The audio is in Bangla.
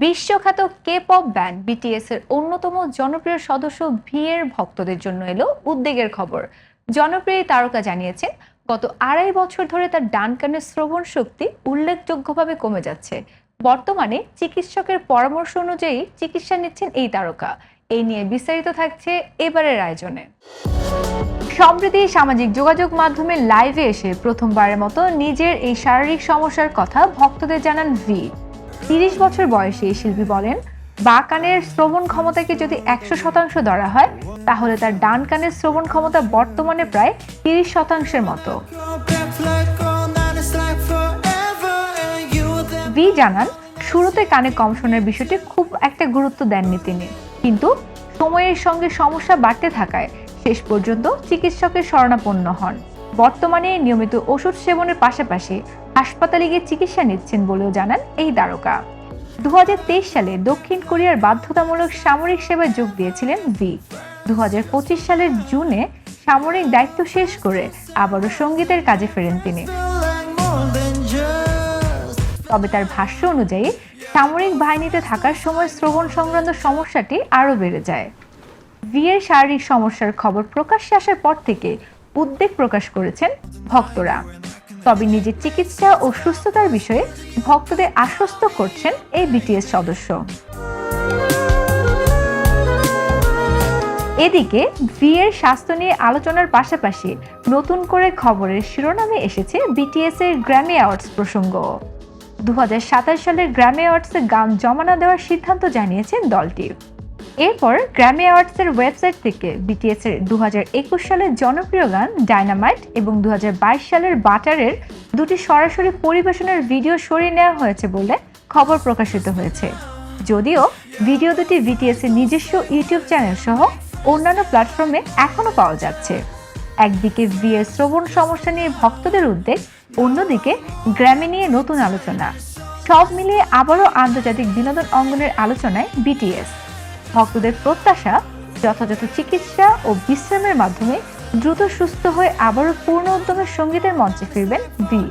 বিশ্বখ্যাত কে পপ ব্যান্ড বিটিএস এর অন্যতম জনপ্রিয় সদস্য ভি এর ভক্তদের জন্য এলো উদ্বেগের খবর। জনপ্রিয় তারকা জানিয়েছেন গত 2.5 বছর ধরে তার ডান কানের শ্রবণ শক্তি উল্লেখযোগ্যভাবে কমে যাচ্ছে। বর্তমানে চিকিৎসকের পরামর্শ অনুযায়ী চিকিৎসা নিচ্ছেন এই তারকা। এই নিয়ে বিস্তারিত থাকছে এবারের আয়োজনে। সম্প্রতি সামাজিক যোগাযোগ মাধ্যমে লাইভে এসে প্রথমবারের মতো নিজের এই শারীরিক সমস্যার কথা ভক্তদের জানান ভি। 30 বছর বয়সী এই শিল্পী বলেন, বাঁ কানের শ্রবণ ক্ষমতাকে যদি 100% ধরা হয় তাহলে তার ডান কানের শ্রবণ ক্ষমতা বর্তমানে প্রায় 30% মতো। ভি জানান, শুরুতে কানে কম শোনার বিষয়টি খুব একটা গুরুত্ব দেননি তিনি, কিন্তু সময়ের সঙ্গে সমস্যা বাড়তে থাকায় শেষ পর্যন্ত চিকিৎসকের শরণাপন্ন হন। বর্তমানে নিয়মিত ওষুধ সেবনের পাশাপাশি হাসপাতালে গিয়ে চিকিৎসা নিচ্ছেন বলেও জানান এই তারকা। 2023 সালে দক্ষিণ কোরিয়ার বাধ্যতামূলক সামরিক সেবায় যোগ দিয়েছিলেন ভি। 2025 সালের জুনে সামরিক দায়িত্ব শেষ করে আবারও সঙ্গীতের কাজে ফেরেন তিনি। তবে তার ভাষ্য অনুযায়ী সামরিক বাহিনীতে থাকার সময় শ্রবণ সংক্রান্ত সমস্যাটি আরও বেড়ে যায়। ভি এর শারীরিক সমস্যার খবর প্রকাশ্যে আসার পর থেকে উদ্বেগ প্রকাশ করেছেন ভক্তরা। তবে নিজের চিকিৎসা ও সুস্থতার বিষয়ে ভক্তদের আশ্বস্ত করছেন এই বিটিএস সদস্য। এদিকে ভি এর স্বাস্থ্য নিয়ে আলোচনার পাশাপাশি নতুন করে খবরের শিরোনামে এসেছে বিটিএস এর গ্র্যামি অ্যাওয়ার্ডস প্রসঙ্গ। 2027 সালের গ্র্যামি অ্যাওয়ার্ডসে গান জমা না দেওয়ার সিদ্ধান্ত জানিয়েছেন দলটি। এরপর গ্র্যামি অ্যাওয়ার্ডসের ওয়েবসাইট থেকে বিটিএস এর 2021 সালের জনপ্রিয় গান ডায়নামাইট এবং 2022 সালের বাটারের দুটি সরাসরি পরিবেশনের ভিডিও সরিয়ে নেওয়া হয়েছে বলে খবর প্রকাশিত হয়েছে। যদিও ভিডিও দুটি বিটিএস এর নিজস্ব ইউটিউব চ্যানেল সহ অন্যান্য প্ল্যাটফর্মে এখনো পাওয়া যাচ্ছে। একদিকে ভি এর শ্রবণ সমস্যা নিয়ে ভক্তদের উদ্বেগ, অন্যদিকে গ্র্যামি নিয়ে নতুন আলোচনা। সব মিলিয়ে আবারও আন্তর্জাতিক বিনোদন অঙ্গনের আলোচনায় বিটিএস। ভক্তদের প্রত্যাশা, যথাযথ চিকিৎসা ও বিশ্রামের মাধ্যমে দ্রুত সুস্থ হয়ে আবারও পূর্ণ উদ্যমের সঙ্গীতের মঞ্চে ফিরবেন ভি।